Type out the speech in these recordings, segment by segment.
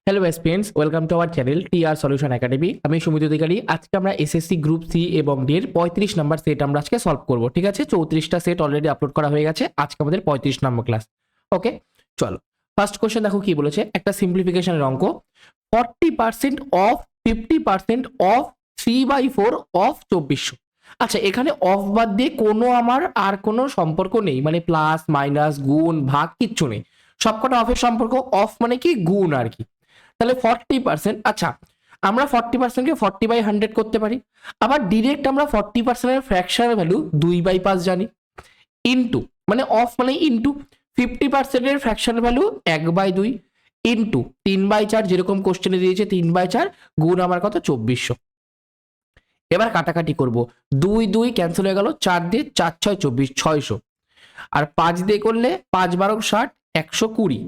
Hello students, welcome to our channel TR solution academy. আমি সুমিত অধিকারী। আজকে আমরা এসএসসি গ্রুপ সি এবং ডি এর 35 নম্বর সেট আমরা আজকে সলভ করব। ঠিক আছে, 34টা সেট অলরেডি আপলোড করা হয়ে গেছে। আজকে আমাদের 35 নম্বর ক্লাস। ওকে, চলো ফার্স্ট কোশ্চেন দেখো কি বলেছে। একটা সিম্পলিফিকেশনের অঙ্ক। 40% অফ 50% অফ 3/4 অফ 2400। আচ্ছা, এখানে অফ বাদ দিয়ে কোনো আমার আর কোনো সম্পর্ক নেই, মানে প্লাস মাইনাস গুণ ভাগ কিচ্ছু নেই, সবকটা অফের সম্পর্ক। অফ মানে কি গুণ আর কি। তাহলে 40%, আচ্ছা আমরা 40%কে 40/100 করতে পারি। আবার ডিরেক্ট আমরা 40%-এর ফ্র্যাকশনাল ভ্যালু 2/5 জানি। ইনটু মানে অফ মানে ইনটু 50%-এর ফ্র্যাকশনাল ভ্যালু 1/2 ইনটু 3/4, যেরকম কোশ্চেনে দিয়েছে 3/4 গুণ আমার কত 2400। এবার কাটাকাটি করব, 2 2 ক্যান্সেল হয়ে গেল, 4 দিয়ে 4 6 24 600, আর 5 দিয়ে করলে 5 12 60 120।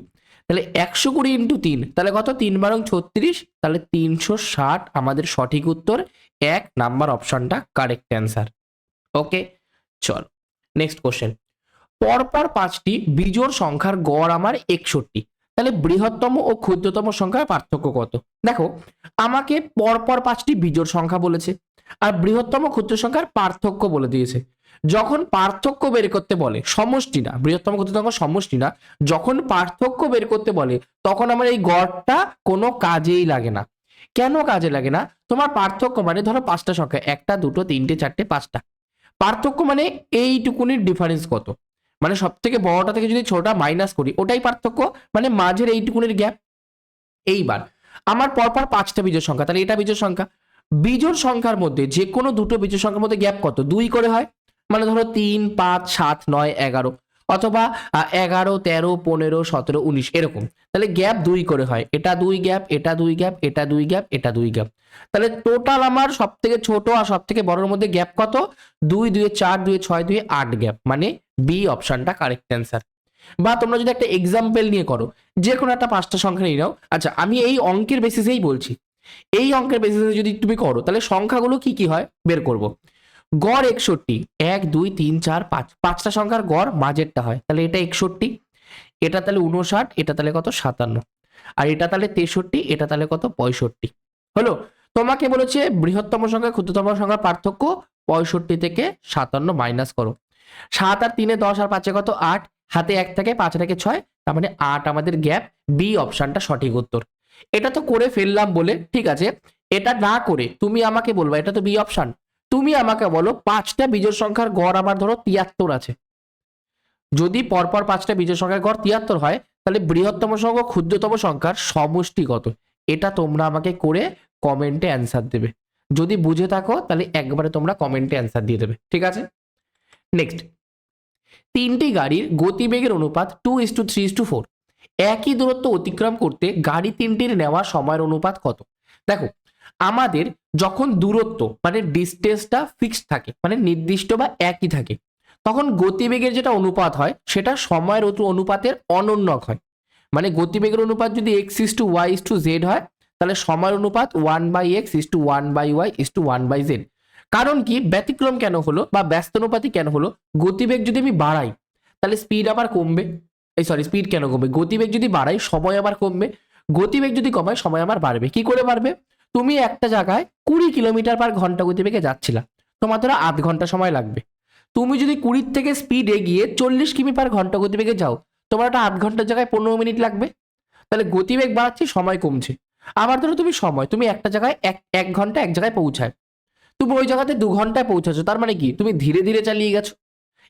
তাহলে 120 ইন্টু 3, তাহলে কত 3 12 36, তাহলে 360 আমাদের সঠিক উত্তর। 1 নাম্বার অপশনটা কারেক্ট অ্যান্সার। ওকে, চল নেক্সট কোশ্চেন। পরপর 5টি বিজোড় সংখ্যার গড় আমার 61, তাহলে বৃহত্তম ও ক্ষুদ্রতম সংখ্যার পার্থক্য কত? দেখো, আমাকে পরপর 5টি বিজোড় সংখ্যা বলেছে আর বৃহত্তম ক্ষুদ্র সংখ্যার পার্থক্য বলে দিয়েছে। যখন পার্থক্য বের করতে বলে, সমষ্টি না, বৃহত্তম ক্ষুদ্রতম সমষ্টি না, যখন পার্থক্য বের করতে বলে তখন আমার এই গড়টা কোনো কাজেই লাগে না। কেন কাজে লাগে না? তোমার পার্থক্য মানে ধরো 5টা সংখ্যা, 1টা 2টো 3টে 4টে 5টা, পার্থক্য মানে এইটুকুনির ডিফারেন্স কত, মানে সব থেকে বড়টা থেকে যদি ছোটটা মাইনাস করি ওটাই পার্থক্য, মানে মাঝের এইটুকুনির গ্যাপ। এইবার আমার পরপর 5টা বিজোড় সংখ্যা, তাহলে এটা বিজোড় সংখ্যা। বিজোড় সংখ্যার মধ্যে যে কোনো দুটো বিজোড় সংখ্যার মধ্যে গ্যাপ কত? 2 করে হয়। মানে ধরো 3 5 7 9 11, অথবা 11 13 15 17 19 এরকম। তাহলে গ্যাপ 2 করে হয়। এটা 2 গ্যাপ, এটা 2 গ্যাপ, এটা 2 গ্যাপ, এটা 2 গ্যাপ। তাহলে টোটাল আমার সব থেকে ছোট আর সব থেকে বড়র মধ্যে গ্যাপ কত? 2 2 4 2 6 2 8 গ্যাপ, মানে বি অপশনটা কারেক্ট অ্যান্সার। বা তোমরা যদি একটা এক্সাম্পল নিয়ে করো, যে কোনো একটা 5টা সংখ্যা নিয়ে নাও। আচ্ছা, আমি এই অঙ্কের বেসিসেই বলছি। এই অঙ্কের বেসিসে যদি তুমি করো তাহলে সংখ্যাগুলো কি কি হয় বের করব। গড় 61, 1 2 3 4 5, 5টা সংখ্যার গড় মাঝেরটা হয়, তাহলে এটা 61, এটা তাহলে 59, এটা তাহলে কত 57, আর এটা তাহলে 63, এটা তাহলে কত 65। হলো, তোমাকে বলেছে বৃহত্তম সংখ্যা ক্ষুদ্রতম সংখ্যার পার্থক্য 65 থেকে 57 মাইনাস করো। 7 আর 3 10 আর 5 কত 8, হাতে 1 থাকে 5 থেকে 6, তার মানে 8 আমাদের গ্যাপ। বি অপশনটা সঠিক উত্তর। এটা তো করে ফেললাম বলে, ঠিক আছে, এটা না করে তুমি আমাকে বলবা এটা তো বি অপশন। তুমি আমাকে বলো 5টা বিজোড় সংখ্যার গড় আমার ধরো 73 আছে। যদি পরপর 5টা বিজোড় সংখ্যার গড় 73 হয়, তাহলে বৃহত্তম সংখ্যা ক্ষুদ্রতম সংখ্যার সমষ্টি কত? এটা তোমরা আমাকে করে কমেন্টে অ্যান্সার দেবে। যদি বুঝে থাকো তাহলে একবারে তোমরা কমেন্টে অ্যান্সার দিয়ে দেবে, ঠিক আছে। নেক্সট, 3টি গাড়ির গতিবেগের অনুপাত 2:3:4। একই দূরত্ব অতিক্রম করতে গাড়ি 3টির নেওয়া সময়ের অনুপাত কত? দেখো, আমাদের যখন দূরত্ব মানে ডিস্টেন্সটা ফিক্সড থাকে, মানে নির্দিষ্ট বা একই থাকে, তখন গতিবেগের যেটা অনুপাত হয় সেটা সময়ের অনুপাতের অনন্যক হয়। মানে গতিবেগের অনুপাত যদি x:y:z হয়, তাহলে সময়ের অনুপাত 1/x:1/y:1/z। কারণ কি, ব্যতিক্রম কেন হলো বা ব্যস্তানুপাতিক কেন হলো? গতিবেগ যদি আমি বাড়াই তাহলে স্পিড আবার কমবে। এই সরি, স্পিড কেন কমবে? গতিবেগ যদি বাড়াই সময় আবার কমবে, গতিবেগ যদি কমায় সময় আবার বাড়বে। কি করে বাড়বে? তুমি একটা জায়গায় 20 কিলোমিটার/ঘন্টা গতিবেগে যাচ্ছিলা, তোমার ধরো আধ ঘন্টা সময় লাগবে। তুমি যদি 20 থেকে স্পিড এগিয়ে 40 কিমি/ঘন্টা গতিবেগে যাও, তোমার একটা আধ ঘন্টার জায়গায় 15 মিনিট লাগবে। তাহলে গতিবেগ বাড়াচ্ছে, সময় কমছে। আবার ধরো তুমি সময়, তুমি একটা জায়গায় এক ঘন্টা এক জায়গায় পৌঁছায়, তুমি ওই জায়গাতে 2 ঘন্টায় পৌঁছাছো, তার মানে কি তুমি ধীরে ধীরে চালিয়ে গেছো।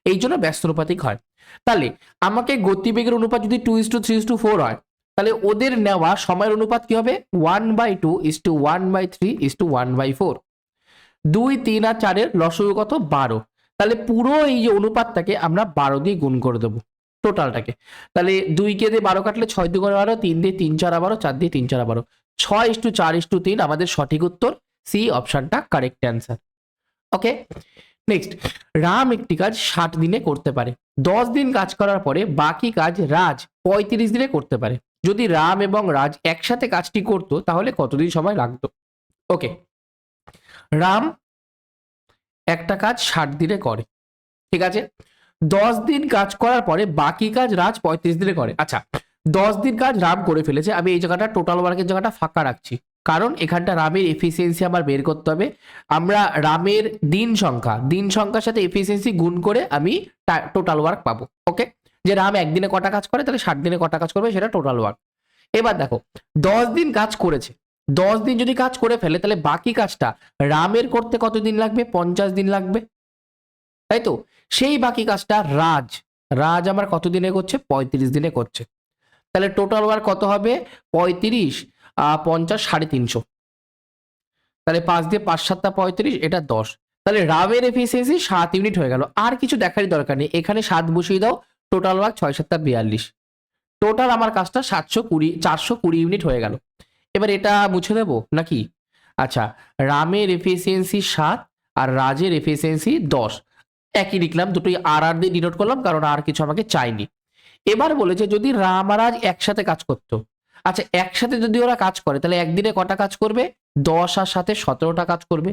এই জন্য ব্যস্তানুপাতিক হয়। তাহলে আমাকে গতিবেগের অনুপাত যদি 2:3:4 হয়, তাহলে ওদের নেওয়া সময়ের অনুপাত কি হবে? 1/2:1/3:1/4। 2 3 আর 4-এর লসগু কত? 12। তাহলে পুরো এই যে অনুপাতটাকে আমরা 12 দিয়ে গুণ করে দেবো টোটালটাকে। তাহলে 2 কে দিয়ে 12 কাটলে 6 2 12, 3 দিয়ে 3 4 12, 4 দিয়ে 3 4 12, 6:4:3 আমাদের সঠিক উত্তর। সি অপশনটা কারেক্ট অ্যান্সার। ওকে, নেক্সট, রাম একটি কাজ 60 দিনে করতে পারে। 10 দিন কাজ করার পরে বাকি কাজ রাজ 35 দিনে করতে পারে। যদি রাম এবং রাজ একসাথে কাজটি করতো তাহলে কতদিন সময় লাগতো? ওকে, রাম একটা কাজ 60 দিনে করে, ঠিক আছে। 10 দিন কাজ করার পরে বাকি কাজ রাজ 35 দিনে করে। আচ্ছা, 10 দিন কাজ রাম করে ফেলেছে। আমি এই জায়গাটা টোটাল ওয়ার্কের জায়গাটা ফাঁকা রাখছি, কারণ এখানটা রামের এফিসিয়েন্সি আমার বের করতে হবে। আমরা রামের দিন সংখ্যার সাথে এফিসিয়েন্সি গুণ করে আমি টোটাল ওয়ার্ক পাবো। ওকে, যে রাম একদিনে কটা কাজ করে, তাহলে 60 দিনে কটা কাজ করবে, সেটা টোটাল ওয়ার্ক। এবার দেখো 10 দিন কাজ করেছে, 10 দিন যদি কাজ করে ফেলে, তাহলে বাকি কাজটা রামের করতে কতদিন লাগবে? 50 দিন লাগবে, তাই তো? সেই বাকি কাজটা রাজ আমার কত দিনে করছে? 35 দিনে করছে। তাহলে টোটাল ওয়ার্ক কত হবে? 35 50 350। তাহলে 5 দিয়ে 5 7 35, এটা 10। তাহলে রামের এফিসিয়েন্সি 7 ইউনিট হয়ে গেল। আর কিছু দেখারই দরকার নেই, এখানে 7 বসিয়ে দাও, টোটাল ওয়ার্ক 6 7 42। টোটাল আমার কাজটা 420 ইউনিট হয়ে গেল। এবার এটা মুছে দেবো নাকি? আচ্ছা, রামের এফিসিয়েন্সি 7 আর রাজের এফিসিয়েন্সি 10, একই লিখলাম, দুটোই আর দিয়ে ডিনোট করলাম, কারণ আর কিছু আমাকে চাইনি। এবার বলেছে যদি রাম আর রাজ একসাথে কাজ করতো। আচ্ছা, একসাথে যদি ওরা কাজ করে, তাহলে একদিনে কটা কাজ করবে? 10 আর 7 17টা কাজ করবে।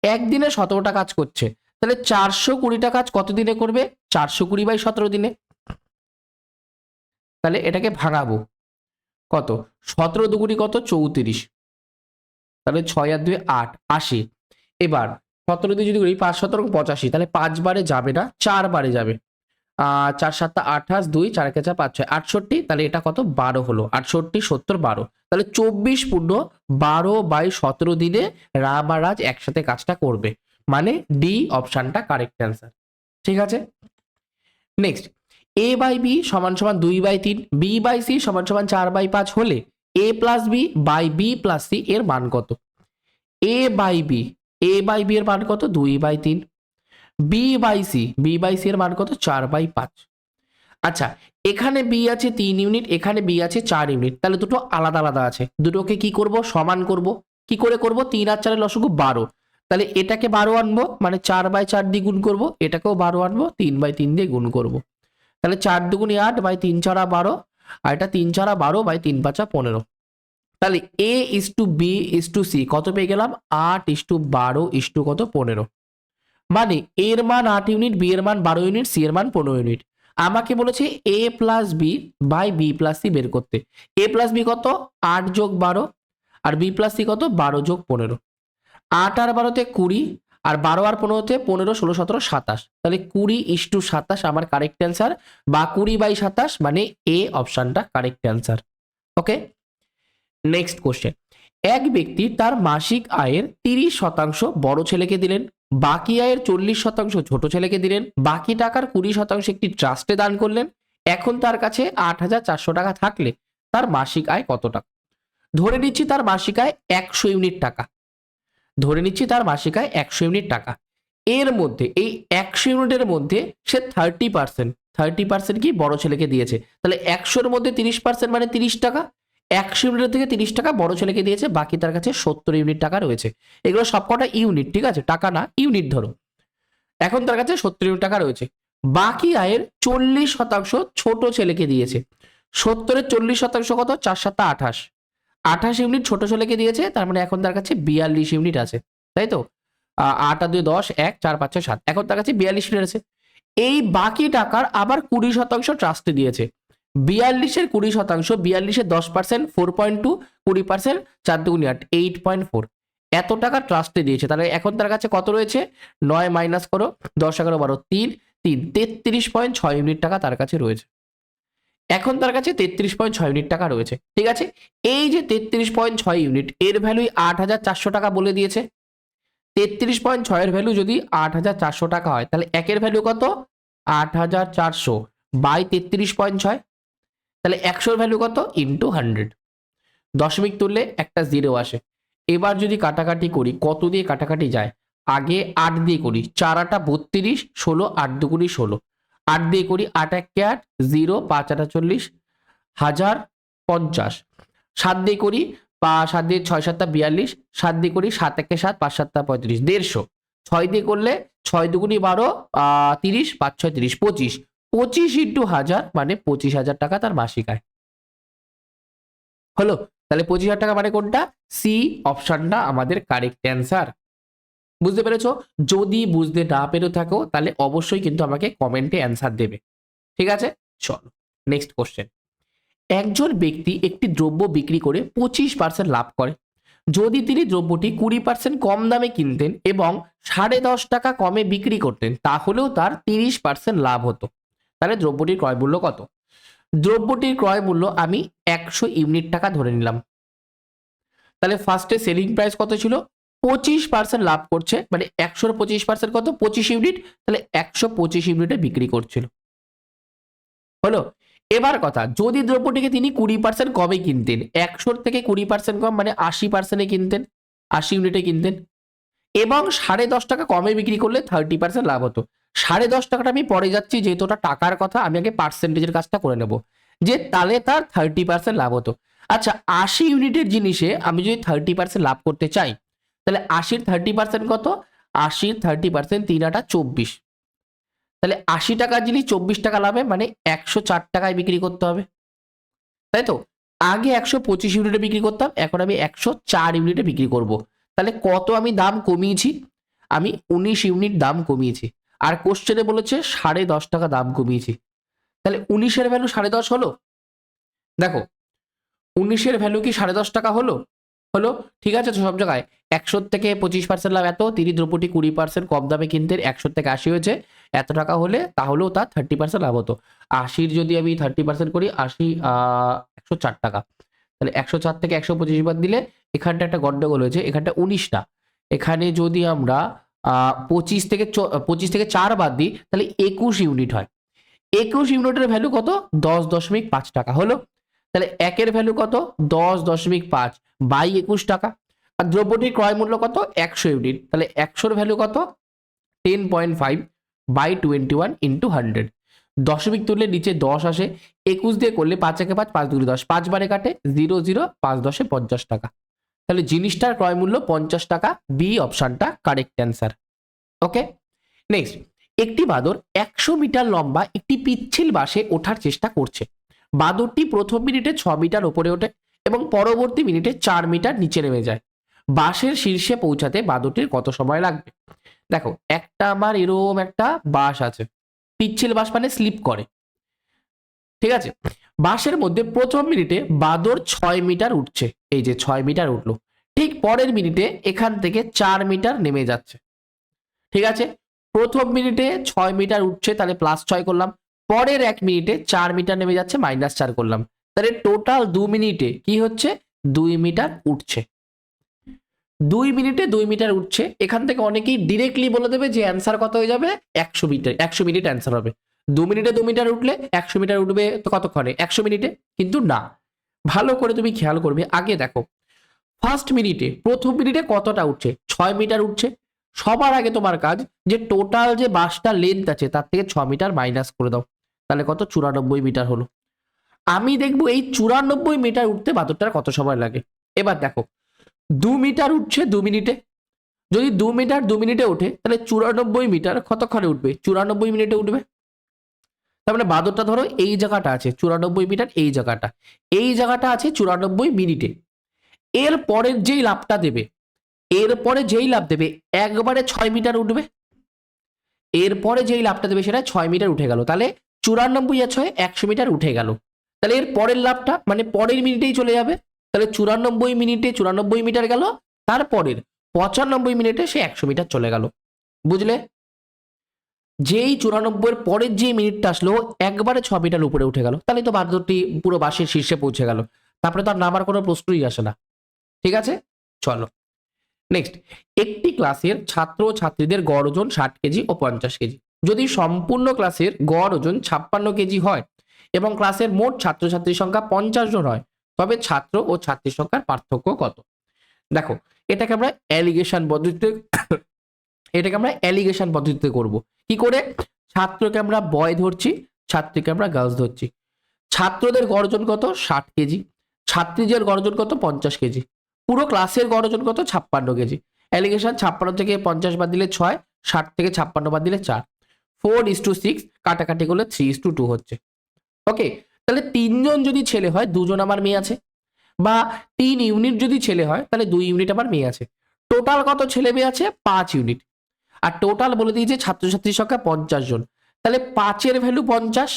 একদিনে 17টা কাজ করছে, তাহলে 420টা কাজ কত দিনে করবে? 420/17 দিনে। তাহলে এটাকে ভাঙাবো, কত? 17 দুগুণি কত? 34। তাহলে 6 আর 2 8, 80। এবার 17 দিয়ে যদি করি 5 17 85, তাহলে 5 বারে যাবে না, 4 বারে যাবে। 4 7 28, 2 4 কে 4 5 6 68। তাহলে এটা কত? 12 হলো। 68 70 12, তাহলে 24 পূর্ণ 12/17 দিনে রাম আর রাজ একসাথে কাজটা করবে। মানে ডি অপশনটা কারেক্ট অ্যান্সার। ঠিক আছে, নেক্সট। a বাই বি সমান সমান 2/3, বি বাই সি সমান সমান 4/5 হলে a plus B by B plus C এর মান কত? a বাই বি এর মান কত? 2/3। বি বাই সি এর মান কত? 4/5। আচ্ছা, এখানে বি আছে 3 ইউনিট, এখানে বি আছে 4 ইউনিট, তাহলে দুটো আলাদা আলাদা আছে, দুটোকে কি করব? সমান করব। কি করে করব? 3 আর 4 এর লসাগু 12, তাহলে এটাকে 12 আনবো, মানে 4/4 দিয়ে গুণ করব, এটাকেও 12 আনবো, 3/3 দিয়ে গুণ করব। তাহলে 4 দুগুণি 8 বাই 3 4 12, আর এটা 3 4 12 বাই 3 5 15। তাহলে a is to B is to C কত পেয়ে গেলাম? 8 ইস টু 12 ইস টু কত? 15। মানে এর মান 8 ইউনিট, বি এর মান 12 ইউনিট, সি এর মান 15 ইউনিট। আমাকে বলেছে a plus B by B plus C বের করতে। a প্লাস বি কত? 8 যোগ 12, আর বি প্লাস সি কত? 12 যোগ 15। 8 আর 12তে 20, আর 12 আর 15তে 15 16 17 27। তাহলে 20 ইস টু 27 আমার কারেক্ট অ্যান্সার, বা 20/27, মানে এ অপশনটা কারেক্ট অ্যান্সার। ওকে, নেক্সট কোশ্চেন। এক ব্যক্তি তার মাসিক আয়ের 30% বড় ছেলেকে দিলেন, বাকি আয়ের 40% ছোট ছেলেকে দিলেন, বাকি টাকার 20% একটি ট্রাস্টে দান করলেন। এখন তার কাছে 8,400 টাকা থাকলে তার মাসিক আয় কত টাকা? ধরে নিচ্ছি তার মাসিক আয় 100 ইউনিট টাকা। ধরে নিচ্ছি তার মাসিক আয় 100 ইউনিট টাকা। এর মধ্যে এই 100 ইউনিটের মধ্যে সে 30% কি বড় ছেলেকে দিয়েছে। তাহলে 100-এর মধ্যে 30% মানে 30 টাকা। 100 ইউনিটের থেকে 30 টাকা বড় ছেলেকে দিয়েছে, বাকি তার কাছে 70 ইউনিট টাকা রয়েছে। এগুলো সবকটা ইউনিট, ঠিক আছে, টাকা না, ইউনিট ধরো। এখন তার কাছে 70 ইউনিট টাকা রয়েছে। বাকি আয়ের 40% ছোট ছেলেকে দিয়েছে। 70-এর 40% কত? 4 7 28। 28 ইউনিট ছোট ছেলেকে দিয়েছে, তার মানে এখন তার কাছে 42 ইউনিট আছে, তাই তো? 8 আর 2 10, 1 4 5 6 7, এখন তার কাছে 42 ইউনিট আছে। এই বাকি টাকার আবার 20% ট্রাস্টে দিয়েছে। 42-এর 20%, 42-এর 10% 4.2, 20% 4 দুগুণি 8, 8.4। এত টাকা ট্রাস্টে দিয়েছে, তাহলে এখন তার কাছে কত রয়েছে? 9 মাইনাস করো, 10 11 12 3 33.6 ইউনিট টাকা তার কাছে রয়েছে। এখন তার কাছে 33.6 ইউনিট টাকা রয়েছে, ঠিক আছে। এই যে 33.6 ইউনিট, এর ভ্যালু 8,400 টাকা বলে দিয়েছে। 33.6 এর ভ্যালু যদি 8,400 টাকা হয়, তাহলে একের ভ্যালু কত? 8,400 বাই 33.6, তাহলে 100-এর ভ্যালু কত? ইন্টু 100। দশমিক তুললে একটা 0 আসে। এবার যদি কাটাকাটি করি, কত দিয়ে কাটাকাটি যায়? আগে 8 দিয়ে করি, 4 8 32, 16 8 দুগুণি 16। 8 দিয়ে করি, 8 1 8, 0 5 8 40, 1050। 7 দিয়ে করি, 7 দিয়ে 6 7 42, 7 দিয়ে করি, 7 1 7 5 7 35, 150। 6 দিয়ে করলে 6 দুগুণি 12, 30, 5 6 30, 25। 25 ইন্টু 1000 মানে 25,000 টাকা তার মাসিক আয় হলো। তাহলে 25,000 টাকা মানে কোনটা? সি অপশনটা আমাদের কারেক্ট অ্যান্সার। বুঝতে পেরেছো? যদি বুঝতে না পেরে থাকো, তাহলে অবশ্যই কিন্তু আমাকে কমেন্টে অ্যান্সার দেবে, ঠিক আছে। চলো নেক্সট কোশ্চেন। একজন ব্যক্তি একটি দ্রব্য বিক্রি করে 25% লাভ করে। যদি তিনি দ্রব্যটি 20% কম দামে কিনতেন এবং 10.5 টাকা কমে বিক্রি করতেন, তাহলেও তার 30% লাভ হতো। তাহলে দ্রব্যটির ক্রয় মূল্য কত? দ্রব্যটির ক্রয় মূল্য আমি 100 ইউনিট টাকা ধরে নিলাম। তাহলে ফার্স্টে সেলিং প্রাইস কত ছিল? 25% লাভ করছে, মানে 100 25% কত? 25 ইউনিট। তাহলে 125 ইউনিটে বিক্রি করছিল। হলো। এবার কথা, যদি দ্রব্যটিকে তিনি 20% কমে কিনতেন, 100 থেকে 20% কম মানে 80%-এ কিনতেন, 80 ইউনিটে কিনতেন, এবং 10.5 টাকা কমে বিক্রি করলে 30% লাভ হতো। 10.5 টাকাটা আমি পরে যাচ্ছি, যেহেতু ওটা টাকার কথা, আমি আগে পার্সেন্টেজের কাজটা করে নেব, যে তাহলে তার 30% লাভ হতো। আচ্ছা, 80 ইউনিটের জিনিসে আমি যদি 30% লাভ করতে চাই, তাহলে 80-র 30% কত? 80-র 30% 3-8-24। তাহলে 80 টাকার জিনিস 24 টাকা লাভে, মানে 104 টাকায় বিক্রি করতে হবে, তাই তো? আগে 125 ইউনিটে বিক্রি করতাম, এখন আমি 104 ইউনিটে বিক্রি করব। তাহলে কত আমি দাম কমিয়েছি? আমি 19 ইউনিট দাম কমিয়েছি। আর কোশ্চেনে বলেছে 10.5 টাকা দাম কমিয়েছি। তাহলে 19-এর ভ্যালু 10.5 হলো। দেখো, 19-এর ভ্যালু কি 10.5 টাকা হলো? হলো। ঠিক আছে, তো সব জায়গায় 100 থেকে 25% লাভ এত, তিনি দ্রব্যটি 20% কম দামে কিনতেন, 100 থেকে 80 হয়েছে, এত টাকা হলে তাহলেও তার 30% লাভ হতো। 80-র যদি আমি 30% করি, 80 104 টাকা। তাহলে 104 থেকে 125 বাদ দিলে এখানটা একটা গন্ডগোল হয়েছে, এখানটা 19 না, এখানে যদি আমরা 25 থেকে 4 বাদ দিই, তাহলে 21 ইউনিট হয়। 21 ইউনিটের ভ্যালু কত? 10.5 টাকা হলো। তাহলে একের ভ্যালু কত? 10.5 বাই 21 টাকা। আর দ্রব্যটির ক্রয় মূল্য কত? 100 ইউনিট। তাহলে 100-র ভ্যালু কত? 10.5 বাই 21 ইন্টু 100। দশমিক তুললে নিচে 10 আসে, 21 দিয়ে করলে 5 একে 5, 5 দুগুণে 10, 5 বারে কাটে 0 0, 5 10-এ 50 টাকা। তাহলে জিনিসটার ক্রয় মূল্য 50 টাকা। বি অপশনটা কারেক্ট অ্যান্সার। ওকে, নেক্সট। একটি বাদর 100 মিটার লম্বা একটি পিচ্ছিল বাসে ওঠার চেষ্টা করছে। বাদরটি প্রথম মিনিটে 6 মিটার উপরে ওঠে এবং পরবর্তী মিনিটে 4 মিটার নিচে নেমে যায়। বাসের শীর্ষে পৌঁছাতে বাদরটির কত সময় লাগবে? দেখো, একটা আমার এরকম একটা বাস আছে, পিচ্ছিল বাস মানে স্লিপ করে, ঠিক আছে? বাসের মধ্যে প্রথম মিনিটে বাদর 6 মিটার উঠছে, এই যে 6 মিটার উঠলো, ঠিক পরের মিনিটে এখান থেকে 4 মিটার নেমে যাচ্ছে, ঠিক আছে? প্রথম মিনিটে 6 মিটার উঠছে, তাহলে +6 করলাম, পরের 1 মিনিটে 4 মিটার নেমে যাচ্ছে, -4 করলাম, তাহলে টোটাল 2 মিনিটে কি হচ্ছে? 2 মিটার উঠছে। 2 মিনিটে 2 মিটার উঠছে। এখান থেকে অনেকেই ডিরেক্টলি বলে দেবে যে অ্যান্সার কত হয়ে যাবে? 100 মিটার, 100 মিনিট অ্যান্সার হবে। 2 মিনিটে 2 মিটার উঠলে 100 মিটার উঠবে তো কতক্ষণে? 100 মিনিটে। কিন্তু না, ভালো করে তুমি খেয়াল করবে। আগে দেখো, ফার্স্ট মিনিটে, প্রথম মিনিটে কতটা উঠছে? 6 মিটার উঠছে। সবার আগে তোমার কাজ, যে টোটাল যে বাসটা লেন্থ আছে তার থেকে 6 মিটার মাইনাস করে দাও, তাহলে কত? 94 মিটার হলো। আমি দেখবো এই 94 মিটার উঠতে বাদরটার কত সময় লাগে। এবার দেখো, 2 মিটার উঠছে 2 মিনিটে। যদি 2 মিটার 2 মিনিটে ওঠে, তাহলে 94 মিটার কতক্ষণে উঠবে? 94 মিনিটে উঠবে। তার মানে বাদরটা ধরো এই জায়গাটা আছে 94 মিটার, এই জায়গাটা আছে 94 মিনিটে। এর পরের যেই লাভটা দেবে, এরপরে যেই লাভ দেবে, একবারে 6 মিটার উঠবে। এরপরে যেই লাভটা দেবে সেটা 6 মিটার উঠে গেল, তাহলে 94 আর 6 100 মিটার উঠে গেল। তাহলে এর পরের লাভটা মানে পরের মিনিটেই চলে যাবে, তাহলে 94 মিনিটে 94 মিটার গেল, তারপরের 95 মিনিটে সে 100 মিটার চলে গেল। বুঝলে? যেই 94 পরের যে মিনিটটা আসলো, একবারে 6 মিটার উপরে উঠে গেল, তাহলে তো বাদরটি পুরো বাসের শীর্ষে পৌঁছে গেল, তারপরে তো আর নামার কোনো প্রশ্নই আসে না। ঠিক আছে, চলো নেক্সট। একটি ক্লাসের ছাত্র ও ছাত্রীদের গড় ওজন 60 কেজি ও 50 কেজি। যদি সম্পূর্ণ ক্লাসের গড় ওজন 56 কেজি হয় এবং ক্লাসের মোট ছাত্রছাত্রীর সংখ্যা 50 জন হয়, তবে ছাত্র ও ছাত্রীর সংখ্যার পার্থক্য কত? দেখো, এটাকে আমরা অ্যালিগেশন পদ্ধতিতে করব। কি করে? ছাত্রকে আমরা বয় ধরছি, ছাত্রীকে আমরা গার্লস ধরছি। ছাত্রদের গড় ওজন কত? 60 কেজি। ছাত্রীদের গড় ওজন কত? 50 কেজি। পুরো ক্লাসের গড় ওজন কত? 56 কেজি। অ্যালিগেশন, 56 থেকে 50 বাদ দিলে 6, 60 থেকে 56 বাদ দিলে 4, 4:6, কাটাকাটি করলে 3:2 হচ্ছে। ওকে, তাহলে 3 জন যদি ছেলে হয়, 2 জন আমার মেয়ে আছে, বা 3 ইউনিট যদি ছেলে হয়, তাহলে 2 ইউনিট আমার মেয়ে আছে। টোটাল কত ছেলে মেয়ে আছে? 5 ইউনিট। আর টোটাল বলে দিয়েছে ছাত্রছাত্রীর সংখ্যা 50 জন, তাহলে 5-এর ভ্যালু 50,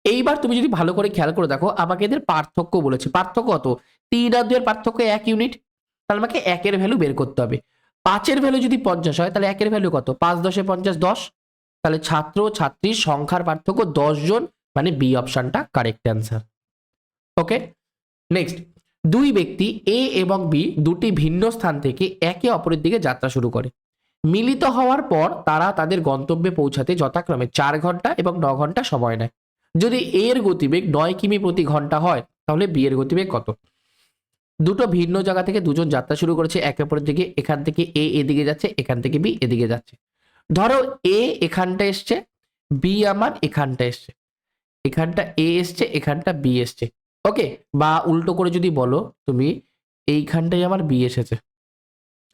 এইবার তুমি যদি ভালো করে খেয়াল করে দেখো, আমাকে এদের পার্থক্য বলেছে। পার্থক্য কত? 3 আর 2 এর পার্থক্য 1 ইউনিট, তাহলে আমাকে 1 এর ভ্যালু বের করতে হবে। 5 এর ভ্যালু যদি 50 হয় তাহলে 1 এর ভ্যালু কত? 5 10 50 10, তাহলে ছাত্র ছাত্রীর সংখ্যার পার্থক্য 10 জন, মানে বি অপশনটা কারেক্ট অ্যান্সার। ওকে, নেক্সট, দুই ব্যক্তি এ এবং বি দুটি ভিন্ন স্থান থেকে একে অপরের দিকে যাত্রা শুরু করে। মিলিত হওয়ার পর তারা তাদের গন্তব্যে পৌঁছাতে যথাক্রমে 4 ঘন্টা এবং 9 ঘন্টা সময় নেয়। যদি এ এর গতিবেগ 9 কিমি প্রতি ঘন্টা হয় তাহলে বি এর গতিবেগ কত? দুটো ভিন্ন জায়গা থেকে দুজন যাত্রা শুরু করেছে একে অপরের দিকে, এখান থেকে এ এদিকে যাচ্ছে, এখান থেকে বি এদিকে যাচ্ছে। ধরো এ এখানটা এসছে, বি আমার এখানটা এসছে, এখানটা এ এসছে, এখানটা বি এসছে। ওকে, বা উল্টো করে যদি বলো তুমি, এইখানটাই আমার বি এসেছে,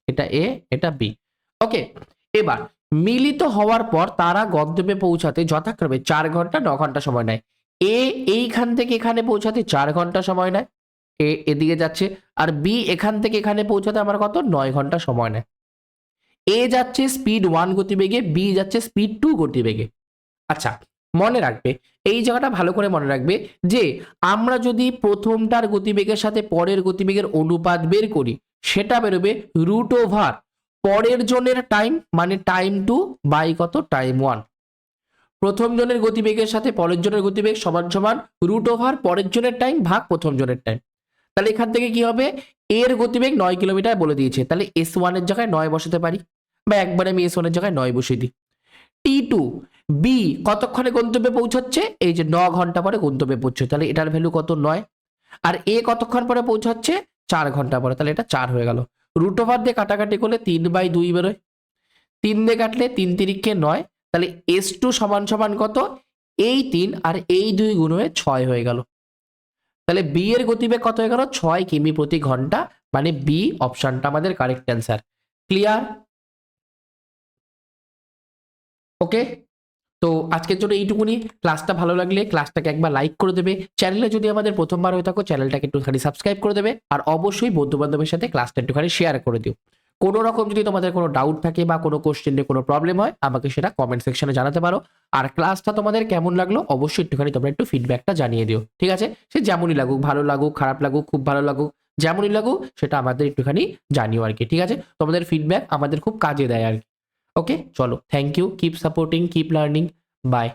এটা এ এটা বি। ওকে, এবার মিলিত হওয়ার পর তারা গন্তব্যে পৌঁছাতে যথাক্রমে 4 ঘন্টা 9 ঘন্টা সময় নেয়। এ এইখান থেকে এখানে পৌঁছাতে 4 ঘন্টা সময় নেয়, এ এদিকে যাচ্ছে, আর বি এখান থেকে এখানে পৌঁছাতে আমার কত? 9 ঘন্টা সময় নেয়। এ যাচ্ছে স্পিড 1 গতিবেগে, বি যাচ্ছে স্পিড 2 গতিবেগে। আচ্ছা, মনে রাখবে, এই জায়গাটা ভালো করে মনে রাখবে যে আমরা যদি প্রথমটার গতিবেগের সাথে পরের গতিবেগের অনুপাত বের করি, সেটা বেরোবে রুট ওভার পরের জনের টাইম, মানে টাইম 2 বাই কত? টাইম 1। প্রথম জনের গতিবেগের সাথে পরের জনের গতিবেগ সমান সমান রুট ওভার পরের জনের টাইম ভাগ প্রথম জনের টাইম। তাহলে এখান থেকে কি হবে? এর গতিবেগ 9 কিলোমিটার বলে দিয়েছে, তাহলে S1 এর জায়গায় 9 বসাতে পারি, বা একবারে আমি S1 এর জায়গায় 9 বসিয়ে দিই। T2 বি কতক্ষণে গন্তব্যে পৌঁছাচ্ছে? এই যে 9 ঘন্টা পরে গন্তব্যে পৌঁছচ্ছে, তাহলে এটার ভ্যালু কত? 9। আর এ কতক্ষণ পরে পৌঁছাচ্ছে? 4 ঘন্টা পরে, তাহলে এটা 4 হয়ে গেল। রুট ওভার দিয়ে কাটাকাটি করলে 3/2 বেরোয়, 3 দিয়ে কাটলে 3 তিরিকে 9, তাহলে S2 সমান সমান কত? এই 3 আর এই 2 গুণ হয়ে 6 হয়ে গেল। তাহলে বি এর গতিবেগ কত হয়ে গেল? 6 কিমি প্রতি ঘন্টা, মানে বি অপশনটা আমাদের কারেক্ট অ্যান্সার। ক্লিয়ার? ওকে, তো আজকের জন্য এইটুকুনি। ক্লাসটা ভালো লাগলে ক্লাসটাকে একবার লাইক করে দেবে, চ্যানেলে যদি আমাদের প্রথমবার হয়ে থাকো চ্যানেলটাকে একটুখানি সাবস্ক্রাইব করে দেবে, আর অবশ্যই বন্ধু বান্ধবের সাথে ক্লাসটা একটুখানি শেয়ার করে দিও। কোনো রকম যদি তোমাদের কোনো ডাউট থাকে বা কোনো কোশ্চেন নিয়ে কোনো প্রবলেম হয়, আমাকে সেটা কমেন্ট সেকশনে জানাতে পারো। আর ক্লাসটা তোমাদের কেমন লাগলো অবশ্যই একটুখানি তোমরা একটু ফিডব্যাকটা জানিয়ে দিও, ঠিক আছে? সে যেমনই লাগুক, ভালো লাগুক, খারাপ লাগুক, খুব ভালো লাগুক, যেমনই লাগুক সেটা আমাদের একটুখানি জানিও আর কি, ঠিক আছে? তোমাদের ফিডব্যাক আমাদের খুব কাজে দেয় আর কি। ওকে, চলো, thank you, keep supporting, keep learning, by.